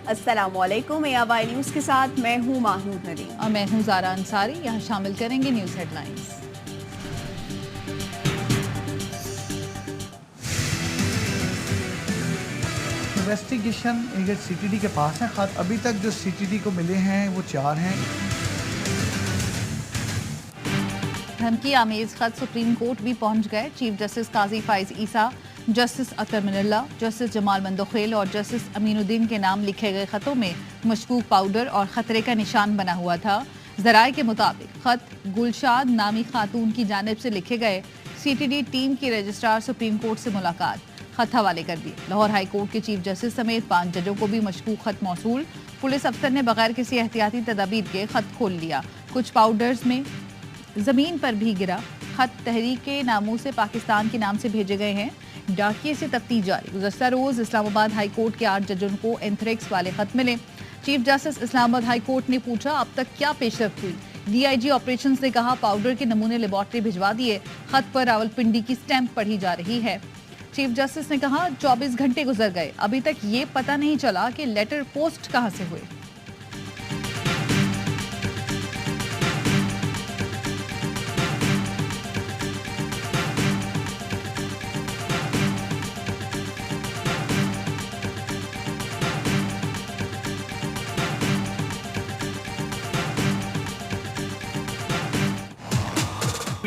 अस्सलामुअलैकुम, AY news के साथ मैं हूँ माहनूद नदीम और मैं हूँ ज़ारा अंसारी। यहाँ शामिल करेंगे न्यूज़ हेडलाइंस। इन्वेस्टिगेशन ये CTD के पास है। खत अभी तक जो CTD को मिले हैं वो 4 हैं। धमकी आमेज खत सुप्रीम कोर्ट भी पहुंच गए। चीफ जस्टिस काजी फाइज ईसा, जस्टिस अतर मिनल्ला, जस्टिस जमाल मंदोखेल और जस्टिस अमीनुद्दीन के नाम लिखे गए खतों में मशकूक पाउडर और खतरे का निशान बना हुआ था। जराए के मुताबिक खत गुलशाद नामी खातून की जानिब से लिखे गए। CTD टीम की रजिस्ट्रार सुप्रीम कोर्ट से मुलाकात, खत हवाले कर दिए। लाहौर हाई कोर्ट के चीफ जस्टिस समेत 5 जजों को भी मशकूक खत मौसूल। पुलिस अफसर ने बगैर किसी एहतियाती तदाबीर के खत खोल लिया। कुछ पाउडर्स में जमीन पर भी गिरा। खत तहरीक के नामों से पाकिस्तान के नाम से भेजे गए हैं। डाकिए से तफ्तीश जारी। गुज़श्ता रोज इस्लामाबाद हाई कोर्ट के 8 जजों को एंथ्रेक्स वाले खत मिले। Chief justice Islamabad high court ने पूछा, अब तक क्या पेशरफ्त हुई? DIG ऑपरेशंस ने कहा, पाउडर के नमूने लेबॉर्ट्री भिजवा दिए। खत पर रावलपिंडी की स्टैंप पढ़ी जा रही है। चीफ जस्टिस ने कहा, 24 घंटे गुजर गए, अभी तक ये पता नहीं चला कि लेटर पोस्ट कहां से हुए।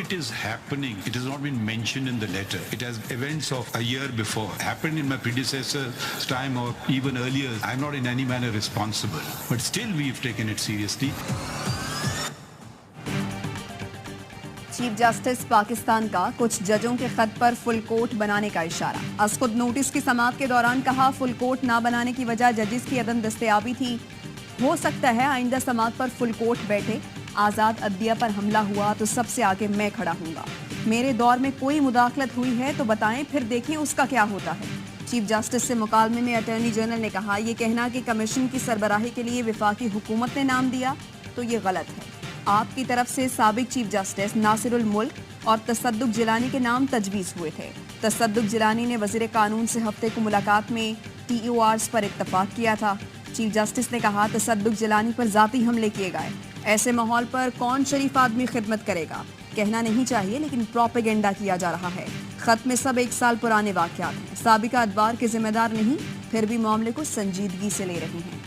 It is happening. It has not been mentioned in the letter. It has events of a year before happened in my predecessor's time or even earlier. I'm not in any manner responsible, but still we've taken it seriously. Chief justice Pakistan का कुछ जजों के खत पर full court बनाने का इशारा। खुद नोटिस की समाअत के दौरान कहा, फुल कोर्ट ना बनाने की वजह जजेस की अदम दस्तयाबी थी। हो सकता है आइंदा समाअत पर फुल कोर्ट बैठे। आज़ाद अदलिया पर हमला हुआ तो सबसे आगे मैं खड़ा हूँगा। मेरे दौर में कोई मुदाखलत हुई है तो बताएं, फिर देखें उसका क्या होता है। चीफ जस्टिस से मुकालमे में अटॉर्नी जनरल ने कहा, यह कहना कि कमीशन की सरबराही के लिए वफाकी हुकूमत ने नाम दिया तो ये गलत है। आपकी तरफ से साबिक चीफ जस्टिस नासिरुल मुल्क और तसद्दुक जिलानी के नाम तजवीज़ हुए थे। तसद्दुक जिलानी ने वज़ीर कानून से हफ्ते को मुलाकात में TORs पर इत्तफाक किया था। चीफ जस्टिस ने कहा, तसद्दुक जिलानी पर ज़ाती हमले किए गए। ऐसे माहौल पर कौन शरीफ आदमी खिदमत करेगा? कहना नहीं चाहिए, लेकिन प्रोपेगेंडा किया जा रहा है। खत में सब 1 साल पुराने वाक़यात हैं। साबिका अदवार के जिम्मेदार नहीं, फिर भी मामले को संजीदगी से ले रही हैं।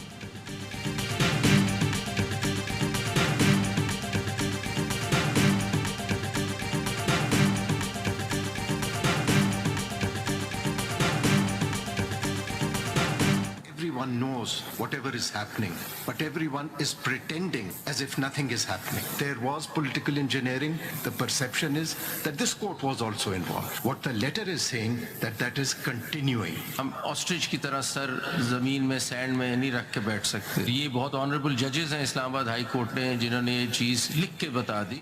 Everyone knows whatever is happening, but everyone is pretending as if nothing is happening. There was political engineering. The perception is that this court was also involved. What the letter is saying that is continuing. हम ostrich की तरह sir जमीन में sand में नहीं रख के बैठ सकते। ये बहुत ऑनरेबल जजेस हैं इस्लामाबाद हाई कोर्ट ने, जिन्होंने ये चीज़ लिख के बता दी।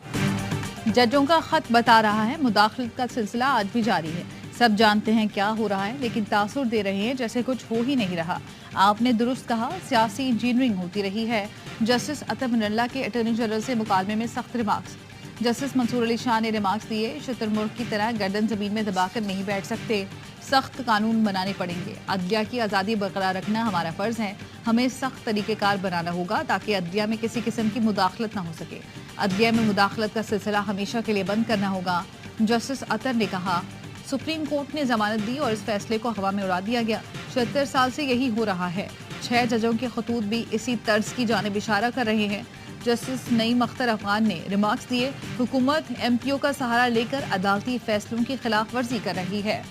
जजों का खत बता रहा है, मुदाखलत का सिलसिला आज भी जारी है। सब जानते हैं क्या हो रहा है, लेकिन तासुर दे रहे हैं जैसे कुछ हो ही नहीं रहा। आपने दुरुस्त कहा, सियासी इंजीनियरिंग होती रही है। जस्टिस अतर मिनल्ला के अटॉर्नी जनरल से मुकालमे में सख्त रिमार्क्स। जस्टिस मंसूर अली शाह ने रिमार्क्स दिए, शुतुरमुर्ग की तरह गर्दन जमीन में दबाकर नहीं बैठ सकते। सख्त कानून बनाने पड़ेंगे। अदलिया की आज़ादी बरकरार रखना हमारा फ़र्ज़ है। हमें सख्त तरीक़ेकार बनाना होगा ताकि अदलिया में किसी किस्म की मुदाखलत ना हो सके। अदलिया में मुदाखलत का सिलसिला हमेशा के लिए बंद करना होगा। जस्टिस अतर ने कहा, सुप्रीम कोर्ट ने जमानत दी और इस फैसले को हवा में उड़ा दिया गया। 76 साल से यही हो रहा है। 6 जजों के खतूत भी इसी तर्ज की जानिब इशारा कर रहे हैं। जस्टिस नईम अख्तर अफगान ने रिमार्क्स दिए, हुकूमत MPO का सहारा लेकर अदालती फैसलों की खिलाफ वर्जी कर रही है।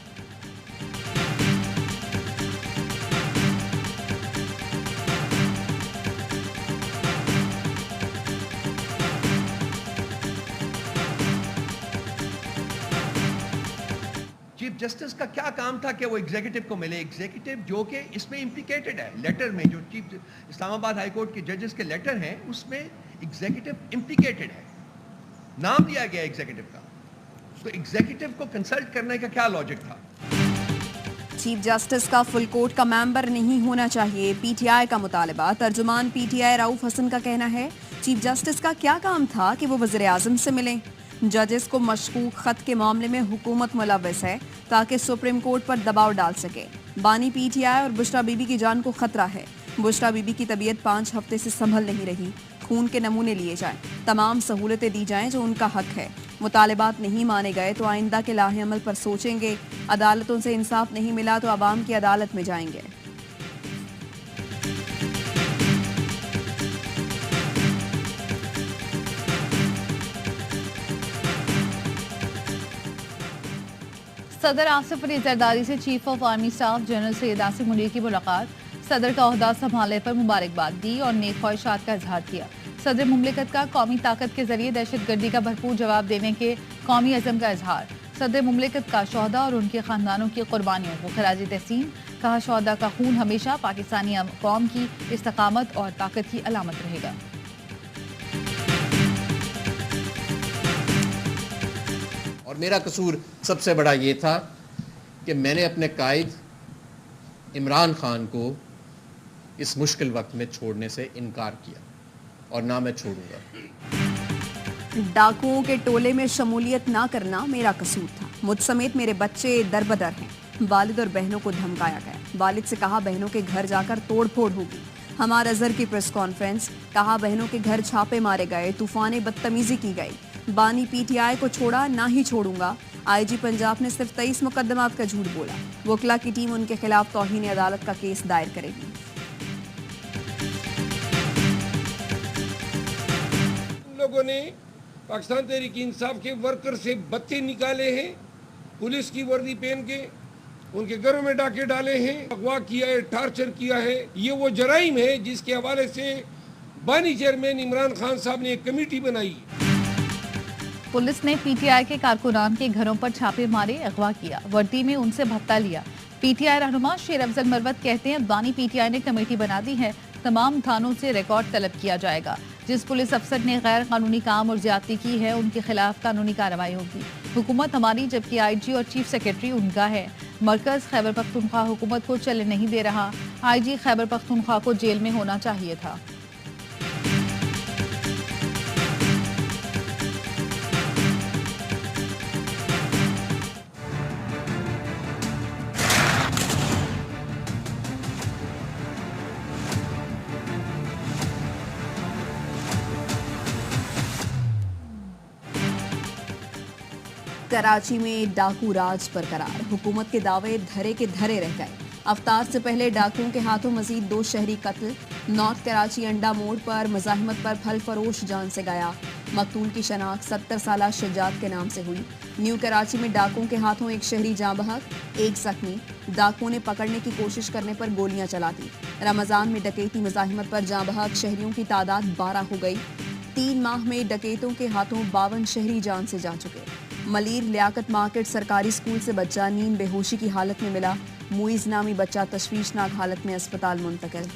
चीफ जस्टिस का क्या काम था कि वो एग्जीक्यूटिव को मिले? एग्जीक्यूटिव जो कि इसमें इम्प्लिकेटेड है। लेटर में जो चीफ इस्लामाबाद हाई कोर्ट के जजेस के लेटर हैं, उसमें एग्जीक्यूटिव इम्प्लिकेटेड है, नाम दिया गया एग्जीक्यूटिव का। तो एग्जीक्यूटिव को कंसल्ट करने का क्या लॉजिक था? चीफ जस्टिस का फुल कोर्ट का मेंबर नहीं होना चाहिए, PTI का मुतालबा। तर्जुमान PTI रऊफ हसन का कहना है, चीफ जस्टिस का क्या काम था कि वो वज़ीर आज़म से मिलें? जजेस को मशकूक खत के मामले में हुकूमत मुलव्वस है ताकि सुप्रीम कोर्ट पर दबाव डाल सके। बानी PTI और बुशरा बीबी की जान को खतरा है। बुशरा बीबी की तबीयत 5 हफ्ते से संभल नहीं रही। खून के नमूने लिए जाएं, तमाम सहूलतें दी जाएं जो उनका हक है। मुतालिबात नहीं माने गए तो आइंदा के लाहे अमल पर सोचेंगे। अदालतों से इंसाफ नहीं मिला तो आवाम की अदालत में जाएंगे। सदर आसिफ अली जरदारी से chief of army staff general Syed Asim Munir की मुलाकात। सदर का ओहदा संभालने पर मुबारकबाद दी और नेक ख्वाहिशात का इजहार किया। सदर मुमलिकत का कौमी ताकत के जरिए दहशतगर्दी का भरपूर जवाब देने के कौमी अज़म का इजहार। सदर मुमलिकत का शोहदा और उनके खानदानों की कुर्बानियों को खराज तहसीन। कहा, शोहदा का खून हमेशा पाकिस्तानी कौम की इस्तकामत और ताकत की अलामत रहेगा। और मेरा कसूर सबसे बड़ा ये था कि मैंने अपने कायद इमरान खान को इस मुश्किल वक्त में छोड़ने से इनकार किया और ना मैं छोड़ूंगा। डाकुओं के टोले में शमूलियत ना करना मेरा कसूर था। मुझ समेत मेरे बच्चे दरबदर हैं। वालिद और बहनों को धमकाया गया। वालिद से कहा बहनों के घर जाकर तोड़ फोड़ होगी। हमारा अजहर की प्रेस कॉन्फ्रेंस। कहा बहनों के घर छापे मारे गए, तूफाने बदतमीजी की गई। बानी पीटीआई को छोड़ा ना ही छोड़ूंगा। आईजी पंजाब ने सिर्फ 23 मुकदमात का झूठ बोला। वकला की टीम उनके खिलाफ तौहीन अदालत का केस दायर करेगी। लोगों ने पाकिस्तान तहरीक इंसाफ के वर्कर से बत्ते निकाले हैं, पुलिस की वर्दी पहन के उनके घरों में डाके डाले हैं, अगवा किया है, टार्चर किया है। ये वो जराइम है जिसके हवाले से बानी चेयरमैन इमरान खान साहब ने एक कमेटी बनाई। पुलिस ने पीटीआई के कारकुनान के घरों पर छापे मारे, अगवा किया, वर्दी में उनसे भत्ता लिया। पीटीआई रहनुमा शेर अफजल मरवत कहते हैं बानी पीटीआई ने कमेटी बना दी है, तमाम थानों से रिकॉर्ड तलब किया जाएगा। जिस पुलिस अफसर ने गैर कानूनी काम और ज्यादती की है उनके खिलाफ कानूनी कार्रवाई होगी। हुकूमत हमारी जबकि आईजी और चीफ सेक्रेटरी उनका है। मरकज खैबर पख्तूनख्वा हुकूमत को चलने नहीं दे रहा। आईजी खैबर पख्तूनख्वा को जेल में होना चाहिए था। कराची में डाकू राज बरकरार। हुकूमत के दावे धरे के धरे रह गए। अफ्तार से पहले डाकुओं के हाथों मजीद 2 शहरी कत्ल। नॉर्थ कराची अंडा मोड़ पर मज़ाहिमत पर फल फरोश जान से गया। मकतूल की शनाख्त 70 साला शजात के नाम से हुई। न्यू कराची में डाकुओं के हाथों एक शहरी जाँ बहक, 1 जख्मी। डाकुओं ने पकड़ने की कोशिश करने पर गोलियां चला दी। रमजान में डकैती मज़ाहिमत पर जाँ बहक शहरियों की तादाद 12 हो गई। 3 माह में डकैतों के हाथों 52 शहरी जान से जा चुके। मलीर लियाकत मार्केट सरकारी स्कूल से बच्चा नींद बेहोशी की हालत में मिला। मुइज नामी बच्चा तशवीशनाक हालत में अस्पताल मुंतकिल।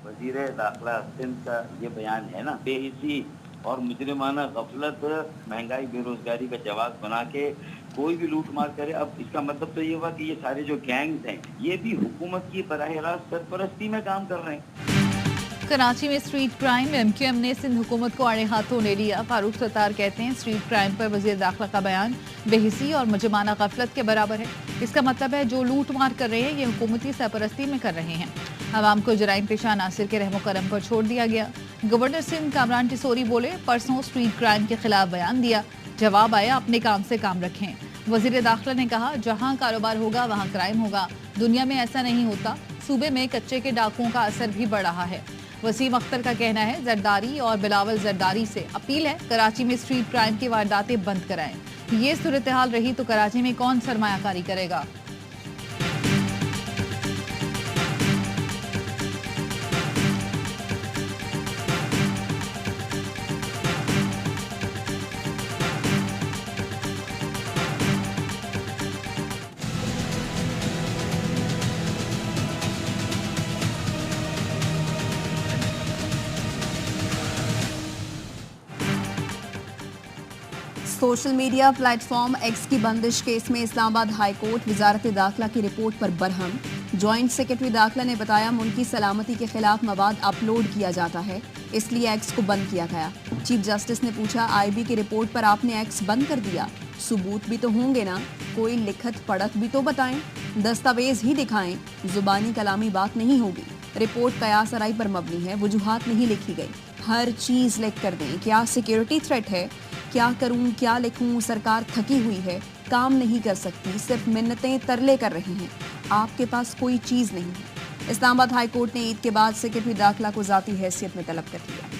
वज़ीर दाखिला सिंध का ये बयान है ना, बेहिसी और मुजरिमाना गफलत महंगाई बेरोजगारी का जवाब बना के कोई भी लूट मार करे। अब इसका मतलब तो ये हुआ कि ये सारे जो गैंग्स हैं ये भी हुकूमत की बराह रास्त सरपरस्ती में काम कर रहे हैं। कराची में स्ट्रीट क्राइम। एमक्यूएम ने सिंध हुकूमत को आड़े हाथों ले लिया। फारूक सत्तार कहते हैं स्ट्रीट क्राइम पर वज़ीर दाखिला का बयान बेहिसी और मुजरिमाना गफलत के बराबर है। इसका मतलब है जो लूट मार कर रहे हैं ये हुकूमती सरपरस्ती में कर रहे हैं। आवाम को जराइम पेशा नासिर के रहमो करम पर छोड़ दिया गया। गवर्नर सिंध कामरान टिसोरी बोले परसों स्ट्रीट क्राइम के खिलाफ बयान दिया, जवाब आया अपने काम से काम रखें। वज़ीर दाखिला ने कहा जहाँ कारोबार होगा वहाँ क्राइम होगा। दुनिया में ऐसा नहीं होता। सूबे में कच्चे के डाकुओं का असर भी बढ़ रहा है। वसीम अख्तर का कहना है जरदारी और बिलावल जरदारी से अपील है कराची में स्ट्रीट क्राइम की वारदातें बंद कराएं। ये सूरत हाल रही तो कराची में कौन सरमायाकारी करेगा। सोशल मीडिया प्लेटफॉर्म एक्स की बंदिश केस में इस्लामाबाद हाई कोर्ट वजारत दाखिला की रिपोर्ट पर बरहम। जॉइंट सेक्रेटरी दाखिला ने बताया मुल्की सलामती के खिलाफ मवाद अपलोड किया जाता है। इसलिए एक्स को बंद किया गया। चीफ जस्टिस ने पूछा, आईबी की रिपोर्ट पर आपने एक्स बंद कर दिया, सबूत भी तो होंगे ना, कोई लिखत पढ़त भी तो बताएं, दस्तावेज ही दिखाएं, जुबानी कलामी बात नहीं होगी। रिपोर्ट कयास आराई पर मबनी है, वजूहात नहीं लिखी गई, हर चीज लिख कर दें। क्या सिक्योरिटी थ्रेट है, क्या करूं, क्या लिखूं, सरकार थकी हुई है, काम नहीं कर सकती, सिर्फ मिन्नतें तरले कर रहे हैं, आपके पास कोई चीज नहीं है। इस्लामाबाद हाई कोर्ट ने ईद के बाद सेक्रेटरी दाखिला को जाती हैसियत में तलब कर लिया।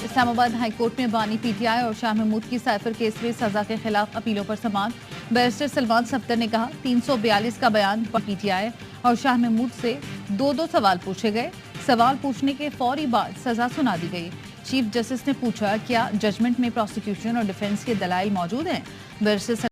इस्लामाबाद हाई कोर्ट में बानी पीटीआई और शाह महमूद की साइफर केस में सजा के खिलाफ अपीलों पर समाअत। बैरिस्टर सलमान सफ्दर ने कहा, 342 का बयान पर पीटीआई और शाह महमूद से दो सवाल पूछे गए, सवाल पूछने के फौरी बाद सजा सुना दी गई। चीफ जस्टिस ने पूछा, क्या जजमेंट में प्रोसिक्यूशन और डिफेंस के दलाइल मौजूद हैं? बैरिस्टर